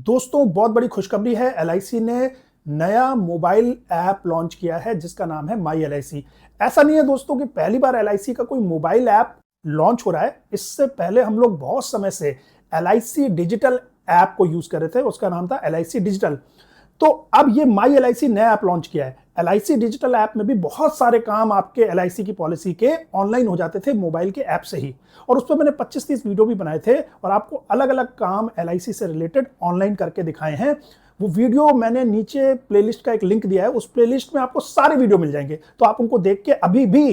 दोस्तों बहुत बड़ी खुशखबरी है। एलआईसी ने नया मोबाइल ऐप लॉन्च किया है जिसका नाम है माई एलआईसी। ऐसा नहीं है दोस्तों कि पहली बार एलआईसी का कोई मोबाइल ऐप लॉन्च हो रहा है। इससे पहले हम लोग बहुत समय से एलआईसी डिजिटल ऐप को यूज कर रहे थे, उसका नाम था एलआईसी डिजिटल। तो अब ये माई एलआईसी नया ऐप लॉन्च किया है। एलआईसी डिजिटल ऐप में भी बहुत सारे काम आपके एलआईसी की पॉलिसी के ऑनलाइन हो जाते थे मोबाइल के ऐप से ही, और उस पर मैंने 25-30 वीडियो भी बनाए थे और आपको अलग अलग काम एलआईसी से रिलेटेड ऑनलाइन करके दिखाए हैं। वो वीडियो मैंने नीचे प्लेलिस्ट का एक लिंक दिया है, उस प्लेलिस्ट में आपको सारे वीडियो मिल जाएंगे, तो आप उनको देख के अभी भी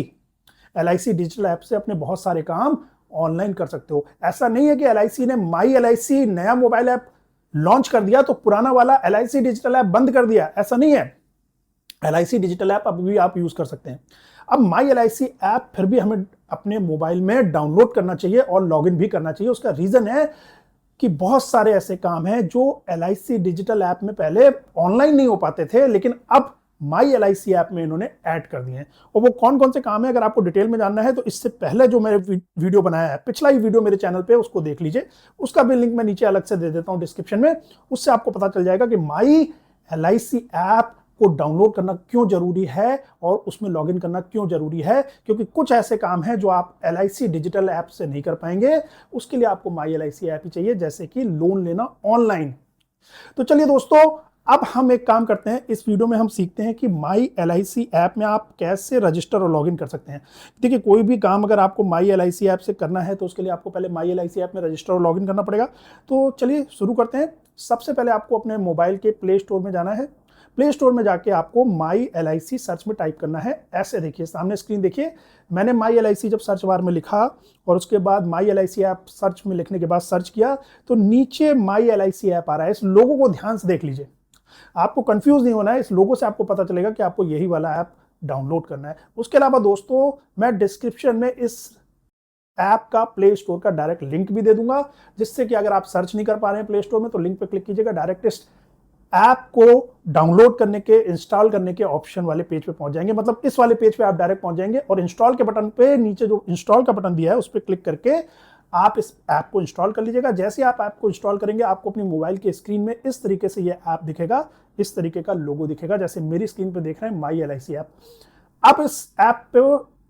एलआईसी डिजिटल ऐप से अपने बहुत सारे काम ऑनलाइन कर सकते हो। ऐसा नहीं है कि एलआईसी ने माई एलआईसी नया मोबाइल ऐप लॉन्च कर दिया तो पुराना वाला एलआईसी डिजिटल ऐप बंद कर दिया, ऐसा नहीं है। एलआईसी डिजिटल ऐप अभी भी आप यूज कर सकते हैं। अब माई एलआईसी ऐप फिर भी हमें अपने मोबाइल में डाउनलोड करना चाहिए और लॉगिन भी करना चाहिए। उसका रीजन है कि बहुत सारे ऐसे काम हैं जो एलआईसी डिजिटल ऐप में पहले ऑनलाइन नहीं हो पाते थे, लेकिन अब माई एलआईसी ऐप में इन्होंने ऐड कर दिए हैं। और वो कौन कौन से काम है, अगर आपको डिटेल में जानना है तो इससे पहले जो मैंने वीडियो बनाया है, पिछला ही वीडियो मेरे चैनल पे, उसको देख लीजिए। उसका भी लिंक मैं नीचे अलग से दे देता हूं डिस्क्रिप्शन में। उससे आपको पता चल जाएगा कि माई एलआईसी ऐप को डाउनलोड करना क्यों जरूरी है और उसमें लॉगिन करना क्यों जरूरी है, क्योंकि कुछ ऐसे काम हैं जो आप एलआईसी डिजिटल ऐप से नहीं कर पाएंगे। उसके लिए आपको माई एलआईसी ऐप ही चाहिए, जैसे कि लोन लेना ऑनलाइन। तो चलिए दोस्तों, अब हम एक काम करते हैं। इस वीडियो में हम सीखते हैं कि माई एलआईसी ऐप में आप कैसे रजिस्टर और लॉगिन कर सकते हैं। देखिए, कोई भी काम अगर आपको माई एलआईसी ऐप से करना है तो उसके लिए आपको पहले माई एलआईसी ऐप में रजिस्टर और लॉगिन करना पड़ेगा। तो चलिए शुरू करते हैं। सबसे पहले आपको अपने मोबाइल के प्ले स्टोर में जाना है। प्ले स्टोर में जाके आपको माई एलआईसी सर्च में टाइप करना है। ऐसे देखिए, सामने स्क्रीन देखिए, मैंने माई एलआईसी जब सर्च बार में लिखा और उसके बाद माई एलआईसी ऐप सर्च में लिखने के बाद सर्च किया तो नीचे माई एलआईसी ऐप आ रहा है। इस लोगो को ध्यान से देख लीजिए, आपको कंफ्यूज नहीं होना है। इस लोगो से आपको पता चलेगा कि आपको यही वाला ऐप डाउनलोड करना है। उसके अलावा दोस्तों, मैं डिस्क्रिप्शन में इस ऐप का प्ले स्टोर का डायरेक्ट लिंक भी दे दूंगा, जिससे कि अगर आप सर्च नहीं कर पा रहे हैं प्ले स्टोर में तो लिंक पे क्लिक कीजिएगा, डायरेक्ट इस ऐप को डाउनलोड करने के, इंस्टॉल करने के ऑप्शन वाले पेज पे पहुंच जाएंगे। मतलब इस वाले पेज पे आप डायरेक्ट पहुंच जाएंगे और इंस्टॉल के बटन पे नीचे जो इंस्टॉल का बटन दिया है उस पर क्लिक करके आप इस ऐप को इंस्टॉल कर लीजिएगा। जैसे आप ऐप को इंस्टॉल करेंगे आपको अपनी मोबाइल की स्क्रीन में इस तरीके से ये ऐप दिखेगा, इस तरीके का लोगो दिखेगा, जैसे मेरी स्क्रीन पे देख रहे हैं माई एलआईसी ऐप। अब इस ऐप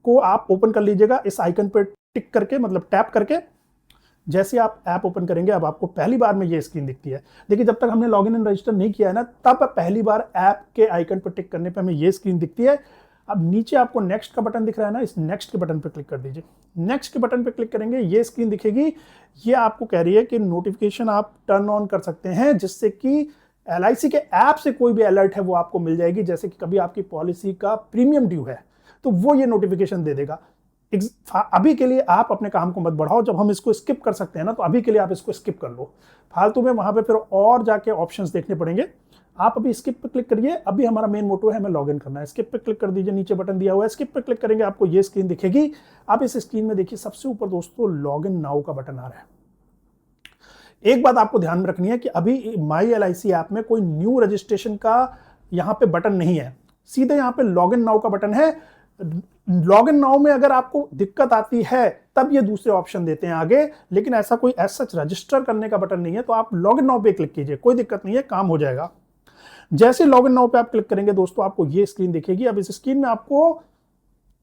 को आप ओपन कर लीजिएगा इस आइकन पे टिक करके, मतलब टैप करके। जैसे आप ऐप ओपन करेंगे अब आपको पहली बार में ये स्क्रीन दिखती है। देखिए, जब तक हमने लॉगिन एंड रजिस्टर नहीं किया है ना, तब पहली बार ऐप के आइकन पर टिक करने पे हमें ये स्क्रीन दिखती है। अब नीचे आपको नेक्स्ट का बटन दिख रहा है ना, इस नेक्स्ट के बटन पर क्लिक कर दीजिए। नेक्स्ट के बटन पर क्लिक करेंगे, ये स्क्रीन दिखेगी। ये आपको कह रही है कि नोटिफिकेशन आप टर्न ऑन कर सकते हैं, जिससे कि एलआईसी के ऐप से कोई भी अलर्ट है वो आपको मिल जाएगी। जैसे कि कभी आपकी पॉलिसी का प्रीमियम ड्यू है तो वो ये नोटिफिकेशन दे देगा। अभी के लिए आप अपने काम को मत बढ़ाओ, जब हम इसको स्किप कर सकते हैं ना, तो अभी के लिए आप इसको स्किप कर लो। फालतू में वहां पे फिर और जाके ऑप्शंस देखने पड़ेंगे। आप अभी स्किप पे क्लिक करिए। अभी हमारा मेन मोटो है हमें लॉगिन करना है। स्किप पे क्लिक कर दीजिए, नीचे बटन दिया हुआ है, स्किप पे क्लिक करेंगे आपको ये स्क्रीन दिखेगी। आप इस स्क्रीन में देखिए, सबसे ऊपर दोस्तों लॉगिन नाउ का बटन आ रहा है। एक बात आपको ध्यान में रखनी है कि अभी माई एलआईसी ऐप में कोई न्यू रजिस्ट्रेशन का यहाँ पे बटन नहीं है, सीधे यहाँ पे लॉगिन नाउ का बटन है। लॉगिन नाउ में अगर आपको दिक्कत आती है तब ये दूसरे ऑप्शन देते हैं आगे, लेकिन ऐसा कोई सच रजिस्टर करने का बटन नहीं है। तो आप लॉगिन नाउ पे क्लिक कीजिए, कोई दिक्कत नहीं है, काम हो जाएगा। जैसे लॉगिन नाउ पे आप क्लिक करेंगे दोस्तों, आपको ये स्क्रीन दिखेगी। अब इस स्क्रीन में आपको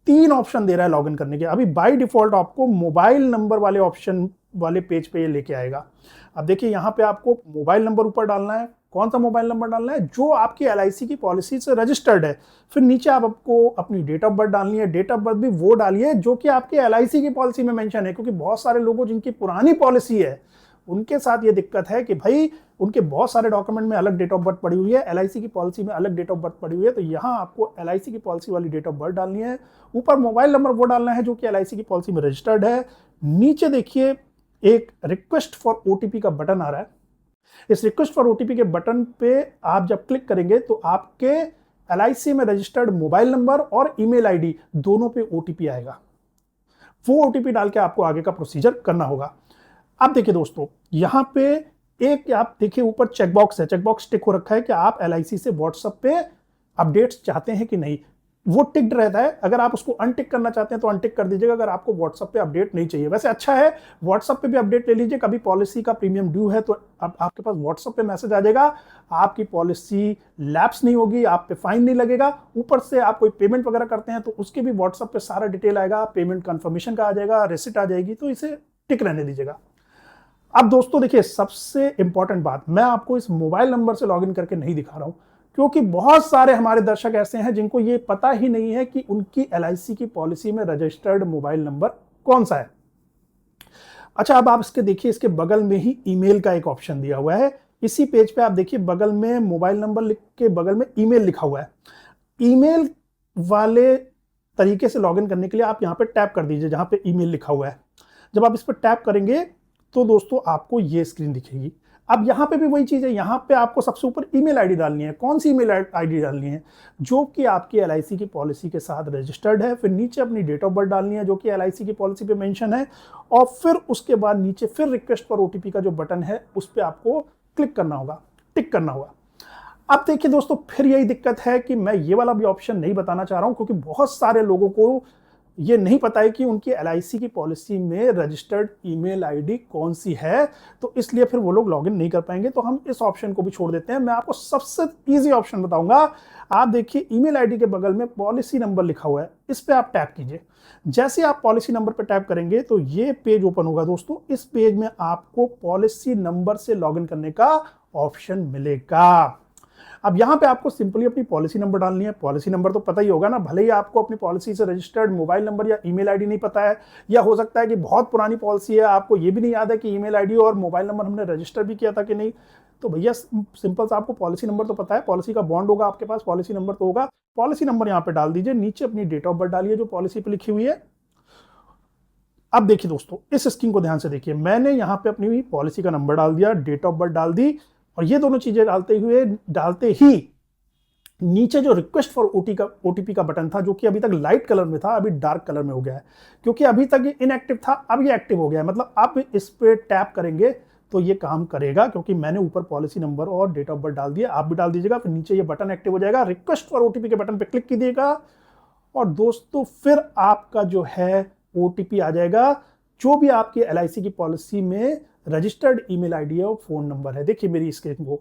3 ऑप्शन दे रहा है लॉगिन करने के। अभी बाय डिफॉल्ट आपको मोबाइल नंबर वाले ऑप्शन वाले पेज पे ये लेके आएगा। अब देखिए, यहाँ पे आपको मोबाइल नंबर ऊपर डालना है। कौन सा मोबाइल नंबर डालना है? जो आपकी एलआईसी की पॉलिसी से रजिस्टर्ड है। फिर नीचे आपको अपनी डेट ऑफ बर्थ डालनी है। डेट ऑफ बर्थ भी वो डालिए जो कि आपकी एलआईसी की पॉलिसी में मेंशन है, क्योंकि बहुत सारे लोगों जिनकी पुरानी पॉलिसी है उनके साथ ये दिक्कत है कि भाई उनके बहुत सारे डॉक्यूमेंट में अलग डेट ऑफ बर्थ पड़ी हुई है, एलआईसी की पॉलिसी में अलग डेट ऑफ बर्थ पड़ी हुई है। तो यहाँ आपको एलआईसी की पॉलिसी वाली डेट ऑफ बर्थ डालनी है। ऊपर मोबाइल नंबर वो डालना है जो कि एलआईसी की पॉलिसी में रजिस्टर्ड है। नीचे देखिए एक रिक्वेस्ट फॉर ओटीपी का बटन आ रहा है। इस रिक्वेस्ट फॉर ओटीपी के बटन पे आप जब क्लिक करेंगे तो आपके एलआईसी में रजिस्टर्ड मोबाइल नंबर और ईमेल आईडी दोनों पे ओटीपी आएगा। वो ओटीपी डाल के आपको आगे का प्रोसीजर करना होगा। अब देखिए दोस्तों, यहां पे एक आप देखिए ऊपर चेकबॉक्स है, चेकबॉक्स टिक हो रखा है कि आप एलआईसी से व्हाट्सएप पे अपडेट्स चाहते हैं कि नहीं। वो टिक्ड रहता है। अगर आप उसको अनटिक करना चाहते हैं तो अनटिक कर दीजिएगा, अगर आपको व्हाट्सएप पे अपडेट नहीं चाहिए। वैसे अच्छा है, व्हाट्सएप पे भी अपडेट ले लीजिए, कभी पॉलिसी का प्रीमियम ड्यू है तो अब आपके पास व्हाट्सएप पे मैसेज आ जाएगा, आपकी पॉलिसी लैप्स नहीं होगी, आप पे फाइन नहीं लगेगा। ऊपर से आप कोई पेमेंट वगैरह करते हैं तो उसके भी व्हाट्सएप पे सारा डिटेल आएगा, पेमेंट कंफर्मेशन का आ जाएगा, रिसिट आ जाएगी, तो इसे टिक रहने दीजिएगा। अब दोस्तों देखिए, सबसे इंपॉर्टेंट बात, मैं आपको इस मोबाइल नंबर से लॉगिन करके नहीं दिखा रहा हूं, क्योंकि बहुत सारे हमारे दर्शक ऐसे हैं जिनको ये पता ही नहीं है कि उनकी एलआईसी की पॉलिसी में रजिस्टर्ड मोबाइल नंबर कौन सा है। अच्छा, अब आप इसके देखिए, इसके बगल में ही ईमेल का एक ऑप्शन दिया हुआ है। इसी पेज पे आप देखिए, बगल में मोबाइल नंबर लिख के बगल में ईमेल लिखा हुआ है। ईमेल वाले तरीके से लॉगिन करने के लिए आप यहाँ पे टैप कर दीजिए जहां पे ईमेल लिखा हुआ है। जब आप इस पर टैप करेंगे तो दोस्तों आपको ये स्क्रीन दिखेगी। अब यहाँ पे भी वही चीज है, यहाँ पे आपको सबसे ऊपर ईमेल आईडी डालनी है। कौन सी ईमेल आईडी डालनी है? जो कि आपकी एलआईसी की पॉलिसी के साथ रजिस्टर्ड है। फिर नीचे अपनी डेट ऑफ बर्थ डालनी है जो कि एलआईसी की पॉलिसी पे मेंशन है, और फिर उसके बाद नीचे फिर रिक्वेस्ट फॉर ओटीपी का जो बटन है उस पर आपको क्लिक करना होगा, टिक करना होगा। अब देखिए दोस्तों, फिर यही दिक्कत है कि मैं ये वाला भी ऑप्शन नहीं बताना चाह रहा हूं, क्योंकि बहुत सारे लोगों को ये नहीं पता है कि उनकी एलआईसी की पॉलिसी में रजिस्टर्ड ईमेल आईडी कौन सी है, तो इसलिए फिर वो लोग लॉगिन नहीं कर पाएंगे। तो हम इस ऑप्शन को भी छोड़ देते हैं। मैं आपको सबसे इजी ऑप्शन बताऊंगा। आप देखिए, ईमेल आईडी के बगल में पॉलिसी नंबर लिखा हुआ है, इस पे आप टैप कीजिए। जैसे आप पॉलिसी नंबर पे टैप करेंगे तो ये पेज ओपन होगा दोस्तों। इस पेज में आपको पॉलिसी नंबर से लॉगिन करने का ऑप्शन मिलेगा। अब यहाँ पे आपको सिंपली अपनी पॉलिसी नंबर डालनी है। पॉलिसी नंबर तो पता ही होगा ना, भले ही आपको अपनी पॉलिसी से रजिस्टर्ड मोबाइल नंबर या ईमेल आईडी नहीं पता है, या हो सकता है कि बहुत पुरानी पॉलिसी है, आपको ये भी नहीं याद है कि ईमेल आईडी और मोबाइल नंबर हमने रजिस्टर भी किया था कि नहीं, तो भैया सिंपल सा आपको पॉलिसी नंबर तो पता है, पॉलिसी का बॉन्ड होगा आपके पास, पॉलिसी नंबर तो होगा। पॉलिसी नंबर यहाँ पे डाल दीजिए, नीचे अपनी डेट ऑफ बर्थ डालिए जो पॉलिसी पे लिखी हुई है। अब देखिए दोस्तों, इस स्क्रीन को ध्यान से देखिए, मैंने यहाँ पे अपनी पॉलिसी का नंबर डाल दिया, डेट ऑफ बर्थ डाल दी, और ये दोनों चीजें डालते ही नीचे जो रिक्वेस्ट फॉर ओटीपी का बटन था, जो कि अभी तक लाइट कलर में था, अभी डार्क कलर में हो गया है, क्योंकि अभी तक ये इनएक्टिव था, अब ये एक्टिव हो गया है। मतलब आप इस पे टैप करेंगे तो ये काम करेगा, क्योंकि मैंने ऊपर पॉलिसी नंबर और डेट ऑफ बर्थ डाल दिया। आप भी डाल दीजिएगा, फिर नीचे ये बटन एक्टिव हो जाएगा। रिक्वेस्ट फॉर ओटीपी के बटन पे क्लिक कीजिएगा, और दोस्तों फिर आपका जो है ओटीपी आ जाएगा, जो भी आपकी एलआईसी की पॉलिसी में रजिस्टर्ड ईमेल आईडी है और फोन नंबर है। देखिए मेरी स्क्रीन को,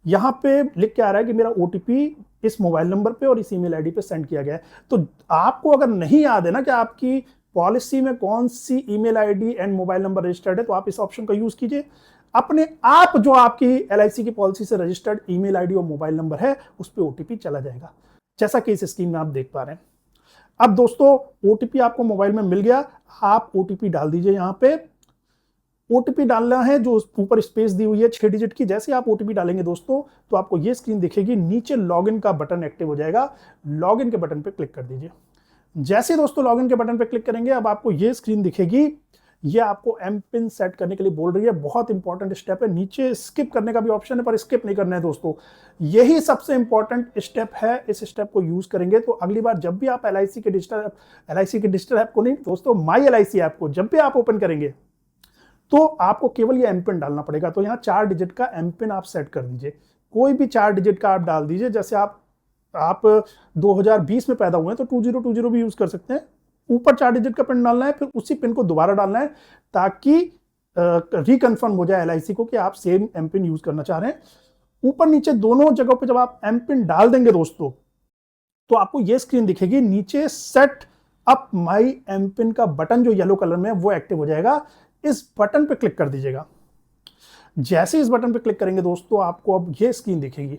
यहाँ पे लिख के आ रहा है कि मेरा ओटीपी इस मोबाइल नंबर पे और इस ईमेल आईडी पे सेंड किया गया है। तो आपको अगर नहीं याद है ना कि आपकी पॉलिसी में कौन सी email ID and mobile number registered है, तो आप इस ऑप्शन का यूज कीजिए। अपने आप जो आपकी एलआईसी की पॉलिसी से रजिस्टर्ड ईमेल आईडी और मोबाइल नंबर है उस पर ओटीपी चला जाएगा, जैसा कि इस स्क्रीन में आप देख पा रहे हैं। अब दोस्तों, ओटीपी आपको मोबाइल में मिल गया, आप ओटीपी डाल दीजिए। यहाँ पे ओटीपी डालना है, जो ऊपर स्पेस दी हुई है 6 डिजिट की। जैसे आप ओटीपी डालेंगे दोस्तों तो आपको ये स्क्रीन दिखेगी, नीचे लॉगिन का बटन एक्टिव हो जाएगा। लॉगिन के बटन पे क्लिक कर दीजिए। जैसे दोस्तों लॉगिन के बटन पे क्लिक करेंगे, अब आपको ये स्क्रीन दिखेगी। ये आपको एम पिन सेट करने के लिए बोल रही है, बहुत इंपॉर्टेंट स्टेप है। नीचे स्किप करने का भी ऑप्शन है, पर स्किप नहीं करना है दोस्तों, यही सबसे इंपॉर्टेंट स्टेप है। इस स्टेप को यूज करेंगे तो अगली बार जब भी आप एलआईसी के डिजिटल ऐप को नहीं दोस्तों, माई एलआईसी ऐप को जब भी आप ओपन करेंगे तो आपको केवल ये एम पिन डालना पड़ेगा। तो यहाँ 4 डिजिट का एम पिन आप सेट कर दीजिए, कोई भी 4 डिजिट का आप डाल दीजिए। जैसे आप 2020 में पैदा हुए हैं तो 2020 भी यूज कर सकते हैं। ऊपर 4 डिजिट का पिन डालना है, फिर उसी पिन को दोबारा डालना है, ताकि रिकन्फर्म हो जाए एलआईसी को कि आप सेम एम पिन यूज करना चाह रहे हैं। ऊपर नीचे दोनों जगहों पे जब आप एम पिन डाल देंगे दोस्तों, तो आपको ये स्क्रीन दिखेगी, नीचे set up my M PIN का बटन जो येलो कलर में है वो एक्टिव हो जाएगा। इस बटन पे क्लिक कर दीजिएगा। जैसे इस बटन पे क्लिक करेंगे दोस्तों, आपको अब ये स्क्रीन दिखेगी।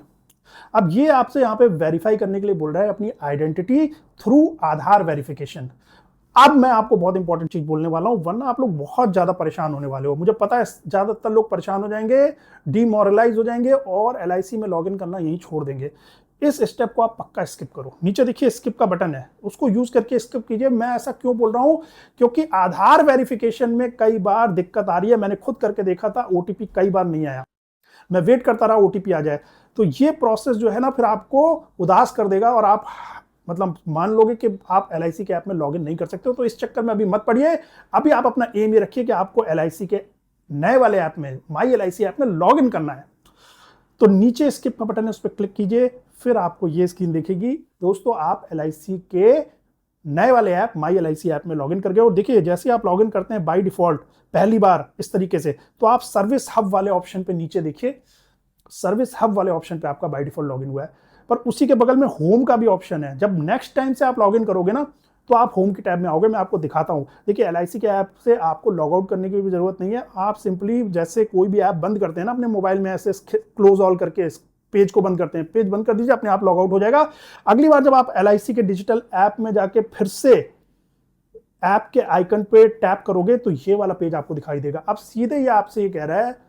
अब ये आपसे यहाँ पे वेरीफाई करने के लिए बोल रहा है अपनी आइडेंटिटी थ्रू आधार वेरिफिकेशन। अब मैं आपको बहुत इंपॉर्टेंट चीज बोलने वाला हूं, वरना आप लोग बहुत ज्यादा परेशान होने वाले हो। मुझे पता है ज्यादातर लोग परेशान हो जाएंगे, डिमोरलाइज हो जाएंगे और एलआईसी में लॉगिन करना यही छोड़ देंगे। इस स्टेप को आप पक्का स्किप करो। नीचे देखिए स्किप का बटन है, उसको यूज करके स्किप कीजिए। मैं ऐसा क्यों बोल रहा हूं, क्योंकि आधार वेरिफिकेशन में कई बार दिक्कत आ रही है। मैंने खुद करके देखा था, ओटीपी कई बार नहीं आया, मैं वेट करता रहा ओटीपी आ जाए। तो ये प्रोसेस जो है ना, फिर आपको उदास कर देगा और आप मतलब मान लोगे कि आप एलआईसी के ऐप में लॉगिन नहीं कर सकते हो। तो इस चक्कर में अभी मत पड़िए। अभी आप अपना एम ये रखिए कि आपको एलआईसी के नए वाले ऐप में, माई एलआईसी ऐप में लॉगिन करना है। तो नीचे स्किप का बटन है, उस पर क्लिक कीजिए, फिर आपको ये स्क्रीन दिखेगी। दोस्तों आप LIC के नए वाले ऐप माई LIC ऐप में लॉगिन कर गए और देखिए जैसे आप लॉगिन करते हैं बाय डिफॉल्ट पहली बार इस तरीके से, तो आप सर्विस हब वाले ऑप्शन पे नीचे देखिए, सर्विस हब वाले ऑप्शन पे आपका बाय डिफॉल्ट लॉगिन हुआ है। पर उसी के बगल में होम का भी ऑप्शन है। जब नेक्स्ट टाइम से आप लॉगिन करोगे ना, तो आप होम की टैब में आओगे। मैं आपको दिखाता हूं। देखिए LIC के ऐप से आपको लॉग आउट करने की भी जरूरत नहीं है। आप सिंपली जैसे कोई भी ऐप बंद करते हैं ना अपने मोबाइल में, ऐसे क्लोज ऑल करके पेज को बंद करते हैं, पेज बंद कर दीजिए, अपने आप लॉग आउट हो जाएगा। अगली बार जब आप LIC के डिजिटल ऐप में जाके फिर से ऐप के आइकन पे टैप करोगे तो ये वाला पेज आपको दिखाई देगा। अब सीधे ये आपसे ये कह रहा है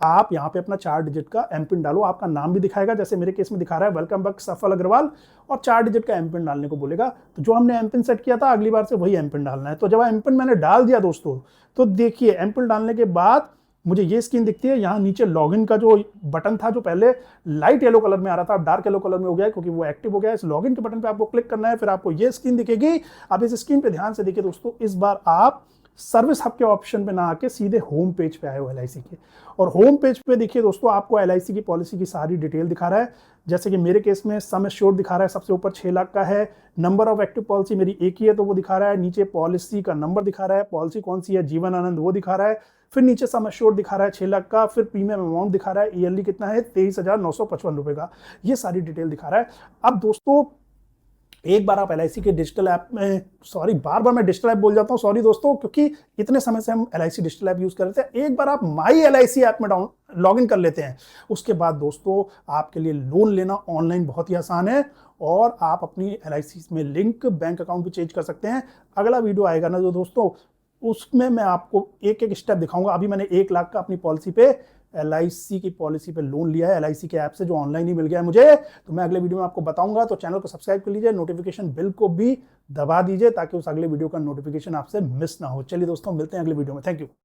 आप यहाँ पे अपना 4 डिजिट का एम पिन डालो। आपका नाम भी दिखाएगा, जैसे मेरे केस में दिखा रहा है वेलकम बैक सफल अग्रवाल, और 4 डिजिट का एम पिन डालने को बोलेगा। तो जो हमने एम पिन सेट किया था अगली बार से वही एम पिन डालना है। तो जब एम पिन मैंने डाल दिया दोस्तों, तो देखिए एम पिन डालने के बाद मुझे ये स्क्रीन दिखती है। यहाँ नीचे लॉगिन का जो बटन था, जो पहले लाइट येलो कलर में आ रहा था, अब डार्क येलो कलर में हो गया है क्योंकि वो एक्टिव हो गया है। इस लॉगिन के बटन पे आपको क्लिक करना है, फिर आपको ये स्क्रीन दिखेगी। आप इस स्क्रीन पे ध्यान से देखिए दोस्तों, इस बार आप सर्विस हब के ऑप्शन पे ना आके सीधे होम पेज पे आए हो LIC के। और होम पेज पे देखिए दोस्तों, आपको LIC की पॉलिसी की सारी डिटेल दिखा रहा है। जैसे कि मेरे केस में सम एश्योर्ड दिखा रहा है, सबसे ऊपर 6 लाख का है। नंबर ऑफ एक्टिव पॉलिसी मेरी एक ही है तो वो दिखा रहा है। नीचे पॉलिसी का नंबर दिखा रहा है, पॉलिसी कौन सी है, जीवन आनंद, वो दिखा रहा है। फिर नीचे सम एश्योर्ड दिखा रहा है 6 लाख का। फिर प्रीमियम अमाउंट दिखा रहा है, ईयरली कितना है, 23,955 रुपए का। ये सारी डिटेल दिखा रहा है। अब दोस्तों एक बार आप LIC के डिजिटल ऐप में, सॉरी बार बार मैं डिजिटल ऐप बोल जाता हूं, सॉरी दोस्तों, क्योंकि इतने समय से हम LIC डिजिटल ऐप यूज कर रहे थे। एक बार आप माई LIC ऐप में लॉग इन कर लेते हैं, उसके बाद दोस्तों आपके लिए लोन लेना ऑनलाइन बहुत ही आसान है और आप अपनी LIC में लिंक बैंक अकाउंट भी चेंज कर सकते हैं। अगला वीडियो आएगा ना जो दोस्तों, उसमें मैं आपको एक एक स्टेप दिखाऊंगा। अभी मैंने 1 लाख का अपनी पॉलिसी पे, LIC की पॉलिसी पे लोन लिया है LIC के ऐप से, जो ऑनलाइन ही मिल गया है मुझे। तो मैं अगले वीडियो में आपको बताऊंगा। तो चैनल को सब्सक्राइब कर लीजिए, नोटिफिकेशन बिल को भी दबा दीजिए ताकि उस अगले वीडियो का नोटिफिकेशन आपसे मिस ना हो। चलिए दोस्तों, मिलते हैं अगले वीडियो में। Thank you.